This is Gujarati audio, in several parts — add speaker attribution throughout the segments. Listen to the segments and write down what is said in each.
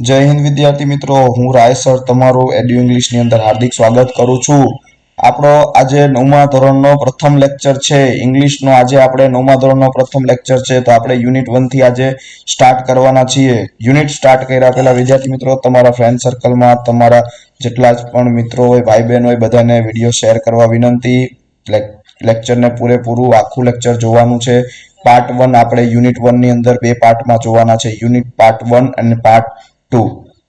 Speaker 1: જય હિન્દ વિદ્યાર્થી મિત્રો, હું રાય સર તમારું એડ્યુ ઇંગ્લિશની અંદર હાર્દિક સ્વાગત કરું છું. આપણો આજે 9મા ધોરણનો પ્રથમ લેક્ચર છે ઇંગ્લિશનો. આજે આપણે 9મા ધોરણનો પ્રથમ લેક્ચર છે, તો આપણે યુનિટ 1 થી આજે સ્ટાર્ટ કરવાના છીએ. યુનિટ સ્ટાર્ટ કર્યા પહેલા વિદ્યાર્થી મિત્રો, તમારા ફ્રેન્ડ સર્કલમાં તમારા જેટલા જ પણ મિત્રો હોય, ભાઈ બહેન હોય, બધાને વિડીયો શેર કરવા વિનંતી. લેક્ચરને પૂરેપૂરું આખું લેક્ચર જોવાનું છે. પાર્ટ 1 આપણે યુનિટ 1 ની અંદર બે પાર્ટમાં જોવાના છે, યુનિટ પાર્ટ 1 અને પાર્ટ 2.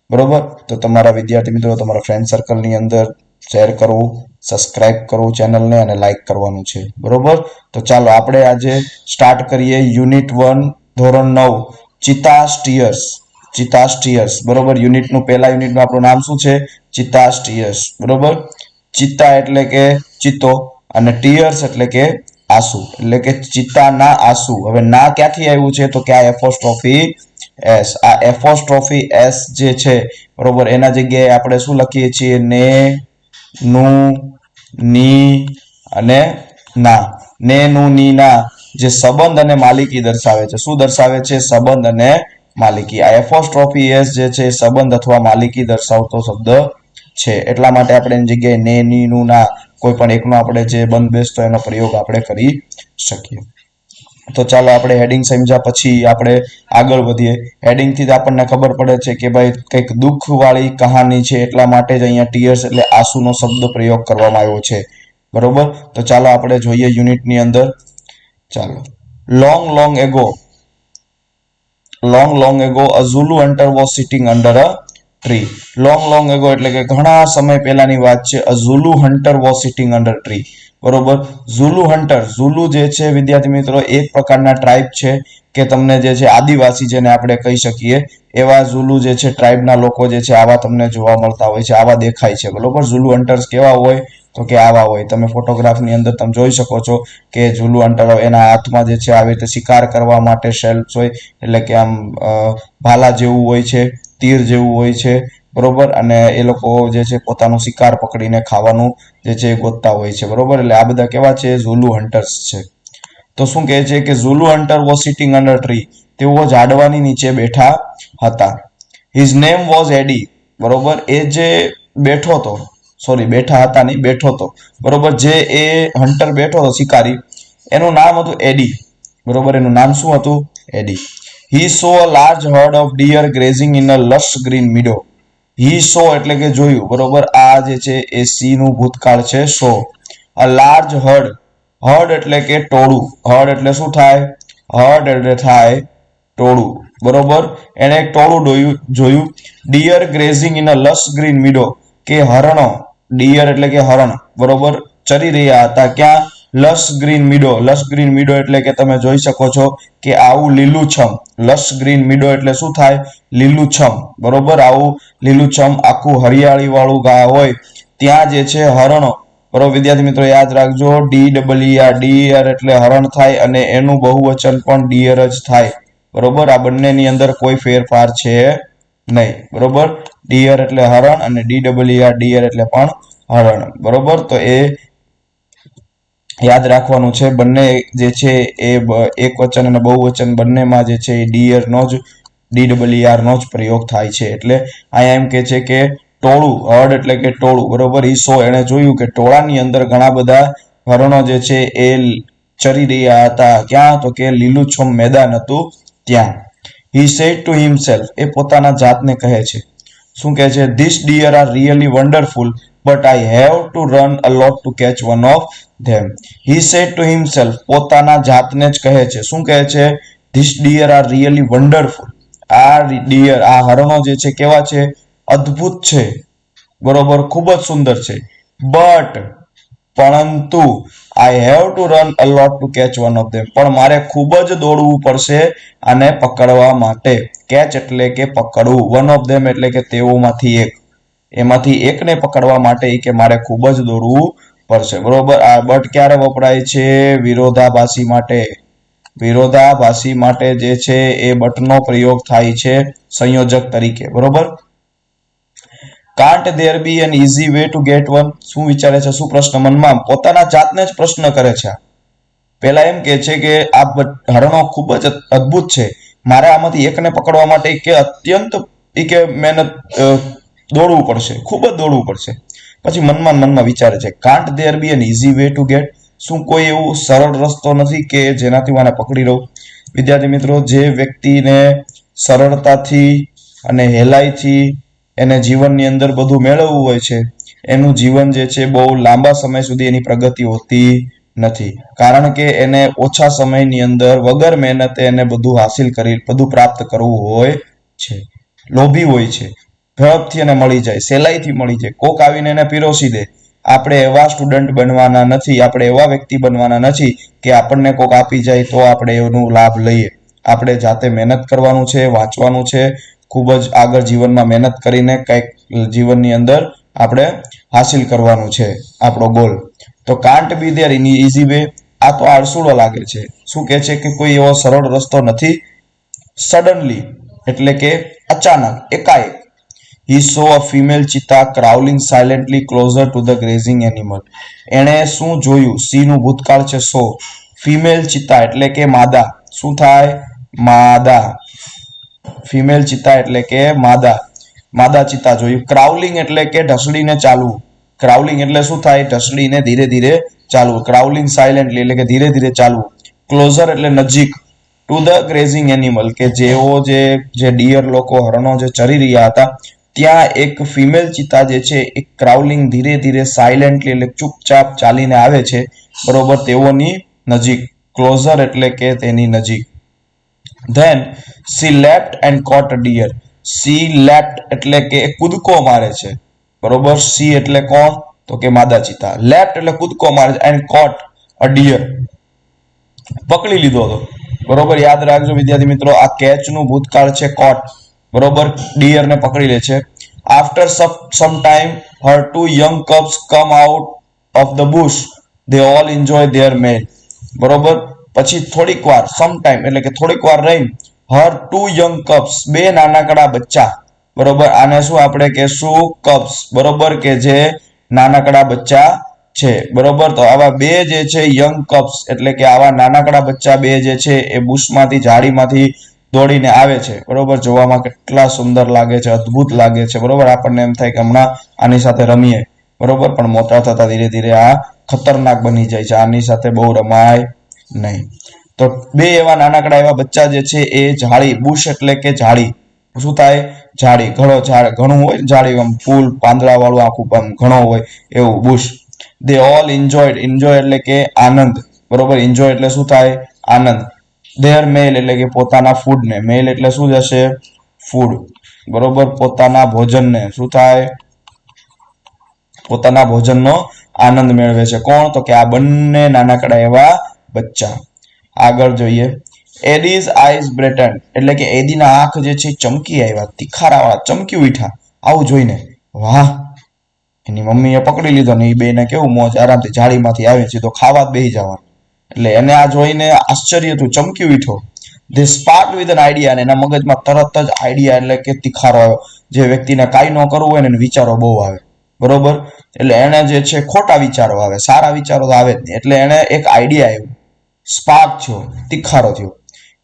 Speaker 1: બરોબર, તો તમારા વિદ્યાર્થી મિત્રો તમારા ફ્રેન્ડ સર્કલની અંદર શેર કરવું, સબસ્ક્રાઇબ કરવું ચેનલને અને લાઈક કરવાનું છે. બરોબર, તો ચાલો આપણે આજે સ્ટાર્ટ કરીએ યુનિટ 1 ધોરણ 9 ચિતા સ્ટીયર્સ. ચિતા સ્ટીયર્સ, બરોબર. યુનિટનું પહેલા યુનિટનું આપણું નામ શું છે? ચિતા સ્ટીયર્સ. બરોબર, ચિતા એટલે કે ચિત્તો અને ટીયર્સ એટલે કે આંસુ, એટલે કે ચિત્તાના આંસુ. હવે ના ક્યાંથી આવ્યું છે? તો કે આ એપોસ્ટ્રોફી એસ, આ એપોસ્ટ્રોફી એસ જે છે, બરોબર, એના જગ્યાએ આપણે શું લખીએ છીએ? ને, નું, ની અને ના. ને, નું, ની, ના જે સંબંધ અને માલિકી દર્શાવે છે. શું દર્શાવે છે? સંબંધ અને માલિકી. આ એપોસ્ટ્રોફી એસ જે છે સંબંધ અથવા માલિકી દર્શાવતો શબ્દ છે. એટલા માટે આપણે એની જગ્યાએ ને, ની, નું, ના કોઈ પણ એકનો આપણે જે બંધ બેસતો એનો પ્રયોગ આપણે કરી શકીએ. તો ચાલો આપણે હેડિંગ સમજ્યા પછી આપણે આગળ વધીએ. હેડિંગથી જ આપણને ખબર પડે છે કે ભાઈ કંઈક દુઃખવાળી કહાની છે, એટલા માટે જ અહીંયા ટીયર્સ એટલે આંસુનો શબ્દ પ્રયોગ કરવામાં આવ્યો છે. બરોબર, તો ચાલો આપણે જોઈએ યુનિટની અંદર. ચાલો. Long long ago, a Zulu hunter was sitting under a tree. Long ago એટલે કે ઘણા સમય પહેલાની વાત છે. a Zulu hunter was sitting under a tree. બરોબર, ઝુલુ હન્ટર, ઝુલુ જે છે વિદ્યાર્થી મિત્રો એક પ્રકારના ટ્રાઇબ છે કે તમને જે છે આદિવાસી જેને આપણે કહી શકીએ એવા ઝુલુ જે છે ટ્રાઇબના લોકો જે છે આવા તમને જોવા મળતા હોય છે, આવા દેખાય છે. બરોબર, ઝુલુ હન્ટર્સ કેવા હોય? તો કે આવા હોય. તમે ફોટોગ્રાફની અંદર તમે જોઈ શકો છો કે ઝુલુ હન્ટર એના હાથમાં જે છે આવી રીતે શિકાર કરવા માટે શેલ્ફ્સ હોય, એટલે કે આમ ભાલા જેવું હોય છે, તીર જેવું હોય છે. બરોબર, અને એ લોકો જે છે પોતાનો શિકાર પકડીને ખાવાનું જે છે ગોતતા હોય છે. બરોબર, એટલે આ બધા કેવા છે? ઝુલુ હન્ટર્સ છે. તો શું કહે છે કે ઝુલુ hunter was sitting under tree, તેઓ ઝાડવાની નીચે બેઠા હતા. હિઝ નેમ વોઝ એડી. બરોબર, એ જે બેઠો હતો, સોરી બેઠા હતા નહીં, બેઠો હતો. બરોબર, જે એ હન્ટર બેઠો હતો શિકારી, એનું નામ હતું એડી. બરોબર, એનું નામ શું હતું? Eddie. He saw a large herd of deer grazing in a lush green meadow. He saw એટલે કે જોયું. બરોબર, આ જે છે એ સી નું ભૂતકાળ છે, સો. અ લાર્જ હર્ડ, હર્ડ એટલે કે ટોળું. હર્ડ એટલે શું થાય? હર્ડ એટલે થાય ટોળું. બરોબર, એને એક ટોળું જોયું. Deer grazing in a lush green meadow, કે હરણો, ડિયર એટલે કે હરણ, બરોબર, ચરી રહ્યા હતા. ક્યાં? Lush green meadow. Lush green meadow એટલે કે તમે જોઈ શકો છો કે આવું લીલુંછમ. લશ ગ્રીન મીડો એટલે શું થાય? લીલુંછમ. બરોબર, આવું લીલુંછમ આખું હરિયાળી વાળું હોય ત્યાં જે છે હરણો. બરોબર વિદ્યાર્થી મિત્રો યાદ રાખજો, DEER, ડિયર એટલે હરણ થાય અને એનું બહુવચન પણ ડિયર જ થાય. બરોબર, આ બંનેની અંદર કોઈ ફેરફાર છે નહીં. બરોબર, ડિયર એટલે હરણ અને DEER ડિયર એટલે પણ હરણ. બરોબર, તો એ યાદ રાખવાનું છે. બંને જે છે એ એક વચન અને બહુવચન બંનેમાં જે છે એ ડિયર નો જ DEER નો જ પ્રયોગ થાય છે. એટલે અહીંયા એમ કે છે કે ટોળું, હર્ડ એટલે કે ટોળું. બરોબર, ઈ સો એને જોયું કે ટોળાની અંદર ઘણા બધા હરણો જે છે એ ચરી રહ્યા હતા. ક્યાં? તો કે લીલુંછમ મેદાન હતું ત્યાં. હી સેડ ટુ હિમસેલ્ફ, એ પોતાના જાતને કહે છે. શું કહે છે? This deer are really wonderful but I have to run a lot to catch one of them. He said to himself, પોતાના જાતને જ કહે છે. શું કહે છે? This deer are really wonderful, આ ડિયર, આ હરણો જે છે કેવા છે? અદ્ભુત છે. બરોબર, ખૂબ જ સુંદર છે. બટ પરંતુ આઈ have to run a lot to catch one of ધેમ, પણ મારે ખૂબ જ દોડવું પડશે આને પકડવા માટે. કેચ એટલે કે પકડવું, વન ઓફ ધેમ એટલે કે તેઓમાંથી એક, એમાંથી એકને પકડવા માટે કે મારે ખૂબ જ દોડવું પડશે. બરોબર, આ બટ ક્યારે વપરાય છે? વિરોધાભાસી માટે. વિરોધાભાસી માટે જે છે એ બટનો પ્રયોગ થાય છે સંયોજક તરીકે. બરોબર, can't there be an easy way to get one. શું વિચારે છે? શું પ્રશ્ન મનમાં? પોતાના જાતને જ પ્રશ્ન કરે છે. પેલા એમ કે છે કે આ હરણો ખૂબ જ અદ્ભુત છે, મારે આમાંથી એકને પકડવા માટે કે અત્યંત એ કે મહેનત દોડવું પડશે, ખૂબ જ દોડવું પડશે. પછી મનમાં વિચારે છે, can't there be an easy way to get, શું કોઈ એવું સરળ રસ્તો નથી કે જેનાથી હું આને પકડી લઉં? વિદ્યાર્થી મિત્રો, જે વ્યક્તિને સરળતાથી અને હેલાઈથી એને જીવનની અંદર બધું મેળવવું હોય છે, એનું જીવન જે છે બહુ લાંબા સમય સુધી એની પ્રગતિ હોતી નથી. કારણ કે એને ઓછા સમયની અંદર વગર મહેનતે એને બધું પ્રાપ્ત કરવું હોય છે. લોભી હોય છે, ઝડપથી એને મળી જાય, સહેલાઈથી મળી જાય, કોક આવીને એને પીરોસી દે. આપણે એવા સ્ટુડન્ટ બનવાના નથી, આપણે એવા વ્યક્તિ બનવાના નથી કે આપણને કોક આપી જાય તો આપણે એનો લાભ લઈએ. આપણે જાતે મહેનત કરવાનું છે, વાંચવાનું છે, ખૂબ જ આગળ જીવનમાં મહેનત કરીને કંઈક જીવનની અંદર આપણે હાસિલ કરવાનું છે આપણો ગોલ. તો can't B there in easy way, આ તો આળસુડો લાગે છે. શું કહે છે કે કોઈ એવો સરળ રસ્તો નથી? સડનલી એટલે કે અચાનક, એકાએક. He saw a female cheetah crawling silently closer to the grazing animal. એણે શું જોયું? સી નું ભૂતકાળ છે સો. ફિમેલ ચિત્તા એટલે કે માદા. શું થાય? માદા. ફિમેલ ચિત્તા એટલે કે માદા ચિત્તા જોયું. ક્રાઉલિંગ એટલે કે ઢસડીને ચાલવું. ક્રાઉલિંગ એટલે શું થાય? ઢસડીને ધીરે ધીરે ચાલવું. ક્રાઉલિંગ સાયલેન્ટલી એટલે કે ધીરે ધીરે ચાલવું. ક્લોઝર એટલે નજીક. ટુ ધ ગ્રેઝિંગ એનિમલ કે જેઓ જે ડિયર લોકો હરણો જે ચરી રહ્યા હતા ત્યાં એક ફિમેલ ચિત્તા જે છે એ ક્રાઉલિંગ ધીરે ધીરે સાયલેન્ટલી એટલે ચૂપચાપ ચાલીને આવે છે, બરોબર, તેઓની નજીક. ક્લોઝર એટલે કે તેની નજીક. Then she leapt and caught a deer. She leapt એટલે કે કૂદકો મારે છે, બરોબર. સી એટલે કોણ? તો કે માદા ચિત્તા. લેફ્ટ એટલે કૂદકો મારે છે એન્ડ કોટ અ ડિયર, પકડી લીધો હતો, બરોબર. યાદ રાખજો વિદ્યાર્થી મિત્રો, આ કેચ નું ભૂતકાળ છે કોટ, બરોબર. ડિયર ને પકડી લે છે. After some time her two young cubs come out of the bush, they all enjoy their meal, બરોબર. પછી થોડીક વાર, સમ ટાઈમ એટલે કે થોડીક વાર રહી, હર ટુ યંગ કબ્સ, બે નાનકડા બચ્ચા, બરોબર. આને શું આપણે કહેશું? કબ્સ, બરોબર, કે જે નાનકડા બચ્ચા છે, બરોબર. તો આવા બે જે છે યંગ કપ્સ એટલે કે આવા નાનકડા બચ્ચા બે જે છે એ બુશમાંથી, ઝાડીમાંથી દોડીને આવે છે, બરોબર. જોવામાં કેટલા સુંદર લાગે છે, અદ્ભુત લાગે છે, બરોબર. આપણને એમ થાય કે હમણાં આની સાથે રમીએ, બરોબર, પણ મોટા થતા ધીરે ધીરે આ ખતરનાક બની જાય છે, આની સાથે બહુ રમાય નહીં. તો બે એવા નાનકડા એવા બચ્ચા જે છે એ ઝાડી, બુશ એટલે કે ઝાડી, શું થાય? ઝાડી, ઘણું હોય ને ઝાડી, આમ ફૂલ પાંદડા વાળું આખું ઘણો હોય એવું બુશ. દે ઓલ એન્જોય એટલે કે આનંદ, બરોબર. એન્જોય એટલે શું થાય? આનંદ. ધેર મેલ એટલે કે પોતાના ફૂડને, મેલ એટલે શું જશે? ફૂડ, બરોબર. પોતાના ભોજનને શું થાય? પોતાના ભોજનનો આનંદ મેળવે છે. કોણ? તો કે આ બંને નાનકડા એવા બચ્ચા. આગળ જોઈએ. એડીઝ આઈઝ બ્રેટન એટલે કે એદીના આંખ જે છે ચમકી આવ્યા, તીખારાવાળા, ચમકી ઉઠ્યા આવું જોઈને. વાહ, એની મમ્મીએ પકડી લીધો ને એ બેને કેવું મોજ, આરામથી ઝાડીમાંથી આવે સીધો ખાવા જ બેસી જવાનું. એટલે એને આ જોઈને આશ્ચર્ય થયું, ચમકી ઉઠ્યો. They spark with an idea, અને એના મગજમાં તરત જ આઈડિયા એટલે કે તીખારો આવ્યો. જે વ્યક્તિને કાંઈ ન કરવું હોય ને એને વિચારો બહુ આવે, બરોબર. એટલે એને જે છે ખોટા વિચારો આવે, સારા વિચારો તો આવે જ નહીં. એટલે એને એક આઈડિયા આવ્યો, સ્પાર્ક થયો, તીખારો થયો.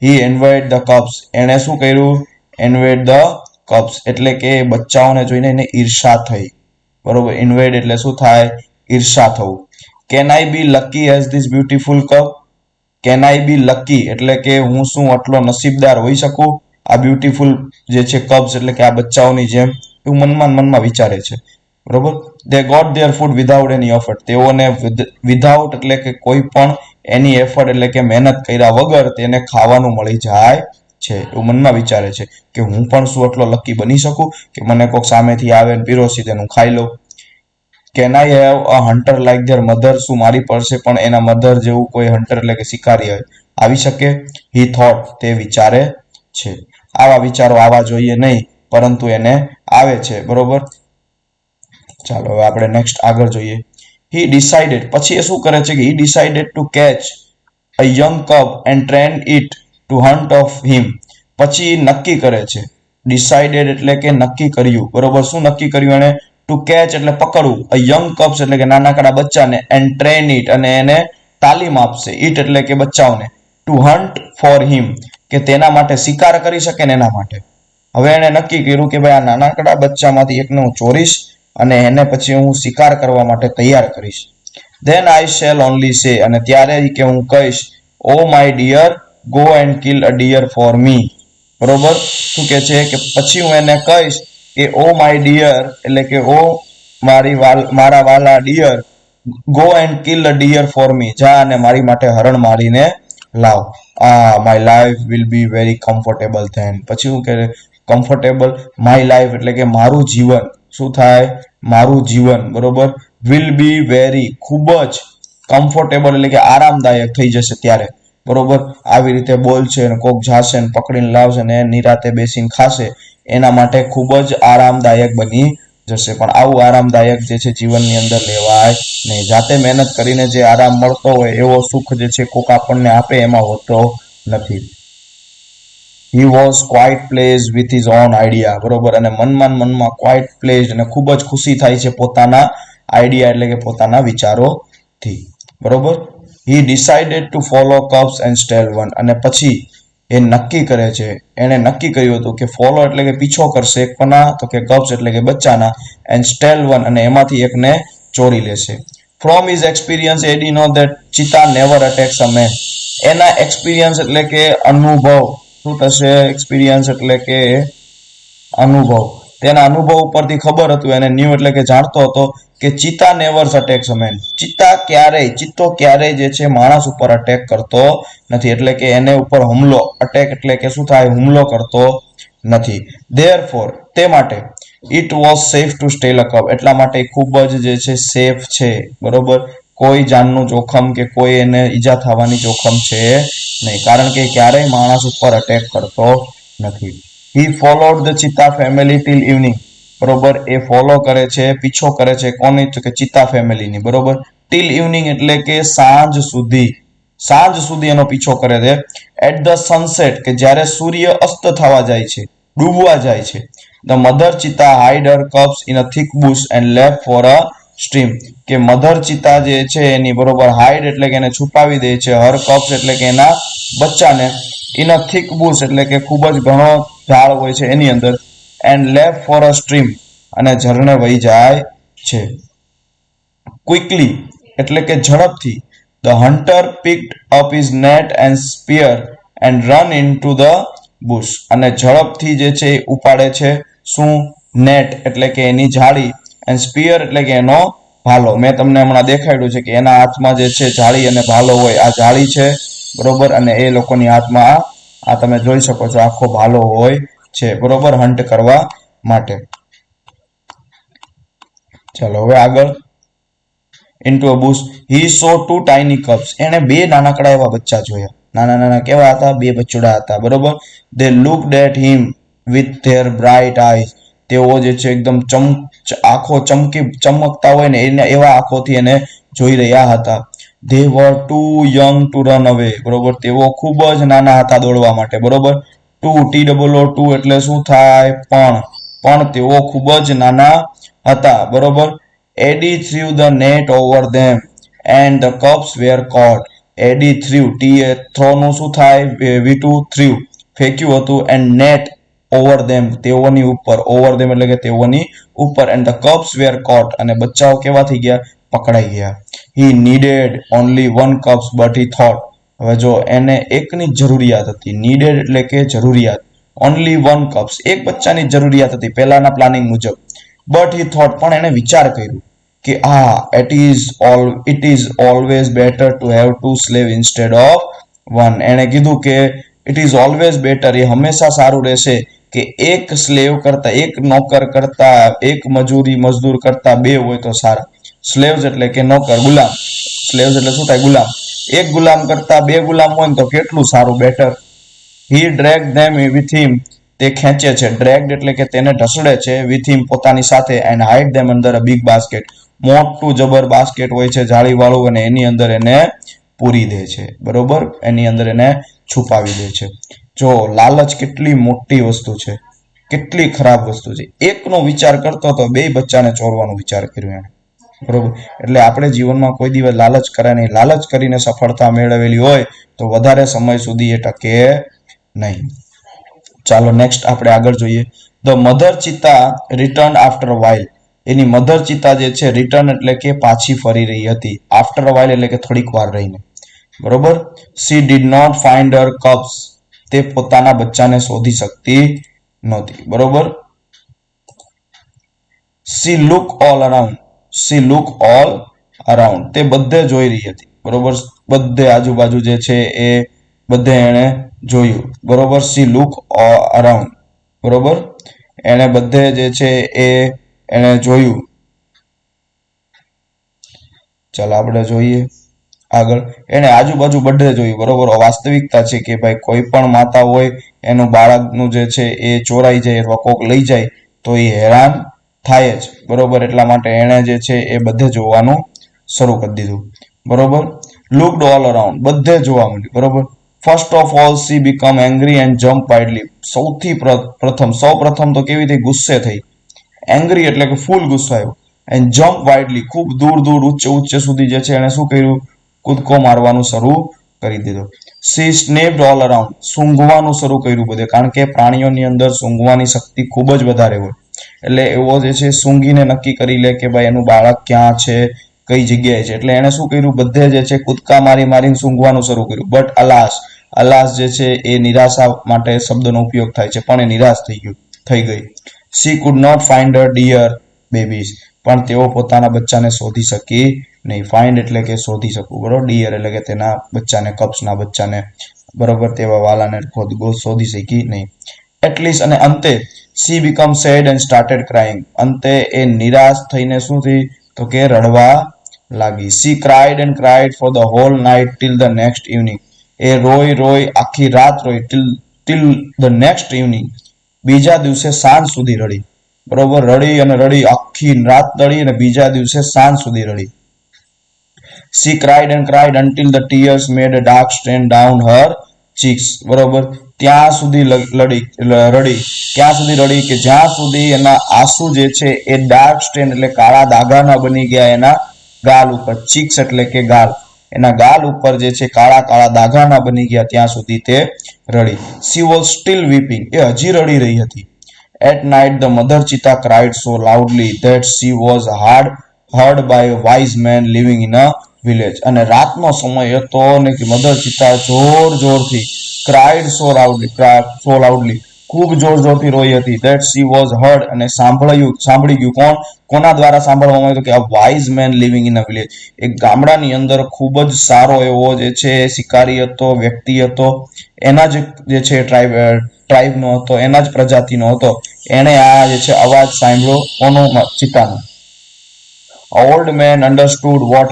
Speaker 1: હી એન્વાઇડ ધ કપ્સ, એને શું કર્યું? એન્વાઇડ ધ કપ્સ એટલે કે બચ્ચાઓને જોઈને એને ઈર્ષા થઈ, બરોબર. ઇન્વાઇડ એટલે શું થાય? ઈર્ષા થવું. Can I be lucky as this beautiful cub? Can I be lucky એટલે કે હું શું આટલો નસીબદાર હોઈ શકું આ બ્યુટીફુલ જે છે કબ્સ એટલે કે આ બચ્ચાઓની જેમ? એવું મનમાં વિચારે છે, બરોબર. They got their food without any effort, તેઓને વિધાઉટ એટલે કે કોઈ પણ એની એફર્ટ એટલે કે મહેનત કર્યા વગર તેને ખાવાનું મળી જાય છે, એવું મનમાં વિચારે છે કે હું પણ શું એટલો લકી બની શકું કે મને કોઈક સામેથી આવે ને પીરોસી દે, હું ખાઈ લઉં. Can I have a hunter like their mother, શું મારી પાસે પણ એના મધર જેવું કોઈ હન્ટર એટલે કે શિકારી આવી શકે? હી થોટ, તે વિચારે છે. આવા વિચારો આવવા જોઈએ નહીં, પરંતુ એને આવે છે, બરોબર. ચાલો હવે આપણે નેક્સ્ટ આગળ જોઈએ. હી ડિસાઇડેડ, પછી એ શું કરે છે કે he decided to catch a young cub and train it to hunt of him. પછી નક્કી કરે છે. ડિસાઇડેડ એટલે કે નક્કી કર્યું, બરોબર. શું નક્કી કર્યું એને? ટુ કેચ એટલે પકડવું, અ યંગ કબ્સ એટલે કે નાનકડા બચ્ચાને, એન્ડ ટ્રેન ઇટ અને એને તાલીમ આપશે, ઇટ એટલે કે બચ્ચાઓને, ટુ હન્ટ ફોર હિમ કે તેના માટે શિકાર કરી શકે ને એના માટે. હવે એણે નક્કી કર્યું કે ભાઈ આ નાનકડા બચ્ચામાંથી એકને હું ચોરીશ અને એને પછી હું શિકાર કરવા માટે તૈયાર કરીશ. Then I shall only say, અને ત્યારે કે હું કહીશ, oh my dear, go and kill a deer for me. બરોબર, શું કે છે કે પછી હું એને કહીશ કે ઓ માય ડિયર એટલે કે ઓ મારા વાલા dear, go and kill a deer for me, જા અને મારી માટે હરણ મારીને લાવ. My life will be very comfortable then. પછી હું કે કમ્ફર્ટેબલ, માય લાઈફ એટલે કે મારું જીવન શું થાય, મારું જીવન બરોબર, વિલ બી વેરી ખૂબ જ કમ્ફર્ટેબલ એટલે કે આરામદાયક થઈ જશે ત્યારે. બરોબર, આવી રીતે બોલશે ને કોક જાશે ને પકડીને લાવશે ને નિરાતે બેસીને ખાશે, એના માટે ખૂબ જ આરામદાયક બની જશે. પણ આવું આરામદાયક જે છે જીવનની અંદર લેવાય નહીં. જાતે મહેનત કરીને જે આરામ મળતો હોય એવો સુખ જે છે કોક આપણને આપે એમાં હોતો નથી. He was quite pleased with his own idea. બરોબર, અને મનમાં quite pleased અને ખૂબ જ ખુશી થાય છે પોતાના આઈડિયા એટલે કે પોતાના વિચારોથી. બરોબર, he decided to follow cubs and steal one. અને પછી એ નક્કી કરે છે, એને નક્કી કર્યું હતું કે ફોલો એટલે કે પીછો કરશે એક કોના, તો કે કબ્સ એટલે કે બચ્ચાના, એન્ડ સ્ટેલ વન અને એમાંથી એકને ચોરી લેશે. From his experience Eddie know that cheetah never attacks a man. એના એક્સપિરિયન્સ એટલે કે અનુભવ, શું થશે, એક્સપિરિયન્સ એટલે કે અનુભવ, તેના અનુભવ ઉપરથી ખબર હતું, એને ન્યૂ એટલે કે જાણતો હતો કે ચિતા નેવર અટેક્સ અ મેન, ચિત્તો ક્યારેય જે છે માણસ ઉપર અટેક કરતો નથી, એટલે કે એને ઉપર હુમલો, અટેક એટલે કે શું થાય, હુમલો કરતો નથી. ધેરફોર તે માટે it was safe to steal a cub, એટલા માટે ખૂબ જ જે છે સેફ છે. બરોબર, કોઈ જાનનું જોખમ કે કોઈ એને ઈજા થવાની જોખમ છે નહીં, કારણ કે ક્યારેય માણસ ઉપર અટેક કરતો નથી. He followed the cheetah family till evening. બરોબર, એ ફોલો કરે છે, પીછો કરે છે કોની, તો કે ચિત્તા ફેમિલીની. બરોબર, ટિલ ઇવનિંગ એટલે કે સાંજ સુધી એનો પીછો કરે છે. એટ ધ સનસેટ કે જ્યારે સૂર્ય અસ્ત થવા જાય છે, ડૂબવા જાય છે, the mother cheetah hide her cubs in a thick bush and left for a stream. કે મધર ચિત્તા જે છે એની બરોબર હાઈડ એટલે કે એને છુપાવી દે છે, હર કપ્સ એટલે કે એના બચ્ચાને, ઇન અ થિક બુશ એટલે કે ખૂબ જ ઘણો ઝાડ હોય છે એની અંદર, and left for a stream અને ઝરણે વહી જાય છે. ક્વિકલી એટલે કે ઝડપથી, the hunter picked up his net and spear and run into the bush. અને ઝડપથી જે છે એ ઉપાડે છે શું, નેટ એટલે કે એની જાળી, એન્ડ સ્પિયર એટલે કે એનો ભાલો. મેં તમને હમણાં દેખાડ્યું છે કે એના હાથમાં જે છે જાળી અને ભાલો હોય, આ જાળી છે બરોબર, અને એ લોકોની હાથમાં આ તમે જોઈ શકો છો આખો ભાલો હોય છે. બરોબર, હન્ટ કરવા માટે. ચાલો હવે આગળ. into a bush he saw two tiny cubs. એને બે નાનકડા એવા બચ્ચા જોયા. નાના કેવા હતા, બે બચ્ચુડા હતા. બરોબર, they looked at him with their bright eyes. તેઓ જે છે એકદમ આંખો ચમકતા હોય ને એવા આંખોથી એને જોઈ રહ્યા હતા. they were too young to run away. બરોબર, તેઓ ખૂબ જ નાના હતા દોડવા માટે. બરોબર, TOO એટલે શું થાય, પણ તેઓ ખૂબ જ નાના હતા. બરોબર, Eddie threw the net over them and the cubs were caught. Eddie threw, throw નું શું થાય, V2 threw ફેંક્યું હતું, and net over them તેઓની ઉપર, over them એટલે કે તેઓની ઉપર, and the cubs were caught અને બચ્ચાઓ કેવા થઈ ગયા, પકડાઈ ગયા. He needed only one cubs but he thought. હવે જો એને એકની જ જરૂરિયાત હતી, needed એટલે કે જરૂરિયાત, only one cubs એક બચ્ચાની જરૂરિયાત હતી પહેલાના પ્લાનિંગ મુજબ, but he thought પણ એને વિચાર કર્યું કે it is always better to have two slaves instead of one. એણે કીધું કે it is always better, એ હંમેશા સારું રહેશે કે એક સ્લેવ કરતા, એક નોકર કરતા, એક મજદૂર કરતા બે હોય તો સારા. સ્લેવ્સ એટલે કે નોકર, ગુલામ. સ્લેવ્સ એટલે શું થાય, ગુલામ. એક ગુલામ કરતા બે ગુલામ હોય તો કેટલું સારું, better. he dragged them with him. તે ખેંચે છે, ડ્રેગ્ડ એટલે કે તેને ઢસડે છે, with him પોતાની સાથે, and hide them under a big basket. મોટું જબર બાસ્કેટ હોય છે જાળી વાળું, અને એની અંદર એને પૂરી દે છે. બરોબર, એની અંદર એને છુપાવી દે છે. જો લાલચ કેટલી મોટી વસ્તુ છે, કેટલી ખરાબ વસ્તુ છે. એકનો વિચાર કરતો તો બે બચ્ચાને ચોરવાનો વિચાર કર્યો એને. બરોબર, એટલે આપણે જીવનમાં કોઈ દિવસ લાલચ કરે નહીં. લાલચ કરીને સફળતા મેળવેલી હોય તો વધારે સમય સુધી એ ટકે નહીં. ચાલો નેક્સ્ટ આપણે આગળ જોઈએ. The mother cheetah return after while. એની મધર ચિતા જે છે રિટર્ન એટલે કે પાછી ફરી રહી હતી. આફ્ટર વાઇલ એટલે કે થોડીક વાર રહીને. બરોબર. She did not find her cubs. તે પોતાના બચ્ચાને શોધી શકતી નહોતી. બરોબર. She look all around. She look all around. તે બધે જોઈ રહી હતી. બરોબર. બધે આજુબાજુ જે છે એ બધે એને જોયું. બરોબર. She look around. બરોબર. એને બધે જે છે એ એને જોયું. ચાલો આપણે જોઈએ આગળ. એને આજુબાજુ બધે જોયું. બરોબર. વાસ્તવિકતા છે કે ભાઈ કોઈ પણ માતા હોય એનું બાળકનું જે છે એ ચોરાઈ જાય અથવા કોક લઈ જાય તો એ હેરાન થાય જ. બરોબર. એટલા માટે એને જે છે એ બધે જોવાનું શરૂ કરી દીધું. બરોબર. Looked all around. બધે જોવા માંડ્યું. બરોબર. First of all C become angry and jump widely. સૌ પ્રથમ તો કેવી થઈ? ગુસ્સે થઈ. એંગ્રી એટલે કે ફૂલ ગુસ્સો આવ્યો. And jump widely. ખૂબ દૂર દૂર ઉચ્ચ સુધી જે છે એને શું કર્યું? કૂદકો મારવાનું શરૂ કરી દીધો. She snapped all around. સૂંઘવાનું શરૂ કર્યું બધે. કારણ કે પ્રાણીઓની અંદર સૂંઘવાની શક્તિ ખૂબ જ વધારે હોય. એટલે એવો જે છે સૂંઘીને નક્કી કરી લે કે ભાઈ એનું બાળક ક્યાં છે, કઈ જગ્યાએ છે. એટલે એને શું કર્યું? બધે જે છે કૂદકા મારીને સૂંઘવાનું શરૂ કર્યું. બટ અલાસ જે છે એ નિરાશા માટે શબ્દનો ઉપયોગ થાય છે, પણ એ નિરાશ થઈ ગઈ. She could not find her deer babies. પણ તેઓ પોતાના બચ્ચાને શોધી શકી નહીં. ફાઇન્ડ એટલે કે શોધી શકવું. બરોબર. ડિયર એટલે કે તેના બચ્ચાને, કપ્સના બચ્ચાને. બરોબર. તેવા વાલાને શોધી શકી નહીં. એટલીસ્ટ અને અંતે she become sad and started crying. અંતે એ નિરાશ થઈને શું થઈ? તો કે રડવા લાગી. She cried and cried for the whole night till the next evening. એ રોઈ આખી રાત રોઈ ટીલ ધ નેક્સ્ટ ઇવનિંગ. બીજા દિવસે સાંજ સુધી રડી. બરોબર. રડી આખી રાત રડી અને બીજા દિવસે સાંજ સુધી રડી. She cried and cried until the tears made a dark stain down her cheeks. બરોબર. ત્યાં સુધી રડી. ક્યાં સુધી રડી? કે જ્યાં સુધી એના આંસુ જે છે એ ડાર્ક સ્ટેન એટલે કાળા દાગાના બની ગયા એના ગાલ ઉપર. ચીક્સ એટલે કે ગાલ. એના ગાલ ઉપર જે છે કાળા દાગાના બની ગયા ત્યાં સુધી તે રડી. She was still weeping. એ હજી રડી રહી હતી. At night, the mother cheetah cried so loudly that she was heard by a wise man living in a village. અને રાતનો સમય હતો ને કે મધર ચિતા જોરથી cried so loudly ખૂબ જોરથી રોઈ હતી. That she was heard અને સાંભળી ગયું. કોના દ્વારા સાંભળવામાં આવ્યું? કે a wise man living in a village. એક ગામડાની અંદર ખૂબ જ સારો એવો જે છે શિકારી હતો, વ્યક્તિ હતો. એના જે છે ટ્રાઇબનો હતો, એના જ પ્રજાતિનો હતો. એણે આ જે છે અવાજ સાંભળ્યો. કોનો? ચિતાનો. Old man understood what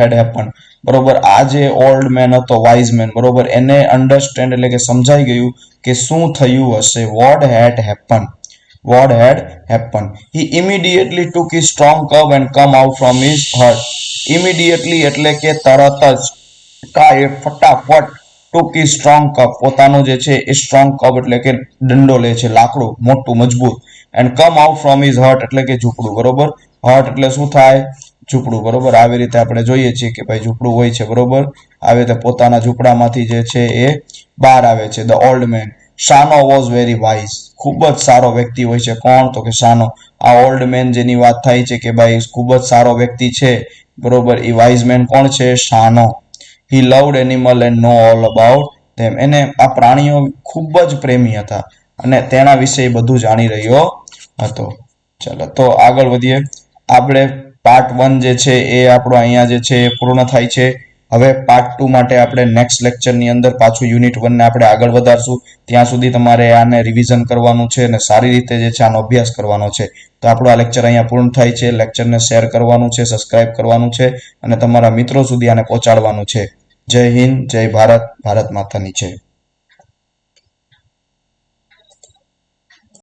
Speaker 1: had happen. બરોબર. આ જે ઓલ્ડ મેન હતો, વાઇઝ મેન, બરોબર, એને અન્ડરસ્ટેન્ડ એટલે કે સમજાઈ ગયું કે શું થયું હશે. Vote had happen. He immediately took his strong cub and come out from his hut. Immediately એટલે કે તરત જ. ફટાફટ. took his strong cub. પોતાનો જે છે એ સ્ટ્રોંગ કબ એટલે કે દંડો લે છે, લાકડું મોટું મજબૂત. and come out from his hut એટલે કે ઝૂંપડું. બરોબર. હટ એટલે શું થાય? ઝૂંપડું. બરોબર. આવી રીતે આપણે જોઈએ છીએ કે ભાઈ ઝૂંપડું હોય છે. બરોબર. આવી રીતે પોતાના ઝૂંપડામાંથી જે છે એ બહાર આવે છે. The old man. શાનો વોઝ વેરી વાઇઝ. ખૂબ જ સારો વ્યક્તિ હોય છે. કોણ? તો કે શાનો. આ ઓલ્ડ મેન જેની વાત થાય છે કે ભાઈ ખૂબ જ સારો વ્યક્તિ છે. બરોબર. એ વાઇઝ મેન કોણ છે? શાનો. He loved animal and know all about them. એને આ પ્રાણીઓ ખૂબ જ પ્રેમી હતા અને તેના વિશે બધું જાણી રહ્યો હતો. ચાલો તો આગળ વધીએ. આપણે પાર્ટ 1 જે છે એ આપણો અહીંયા જે છે એ પૂર્ણ થાય છે. હવે પાર્ટ 2 માટે આપણે નેક્સ્ટ લેક્ચરની અંદર પાછું યુનિટ 1 ને આપણે આગળ વધારશું. ત્યાં સુધી તમારે આને રિવિઝન કરવાનું છે અને સારી રીતે જે છે આનો અભ્યાસ કરવાનો છે. તો આપણો આ લેક્ચર અહીંયા પૂર્ણ થાય છે. લેક્ચરને શેર કરવાનું છે, સબસ્ક્રાઇબ કરવાનું છે અને તમારા મિત્રો સુધી આને પહોંચાડવાનું છે. જય હિન્દ, જય ભારત, ભારત માતાની જય.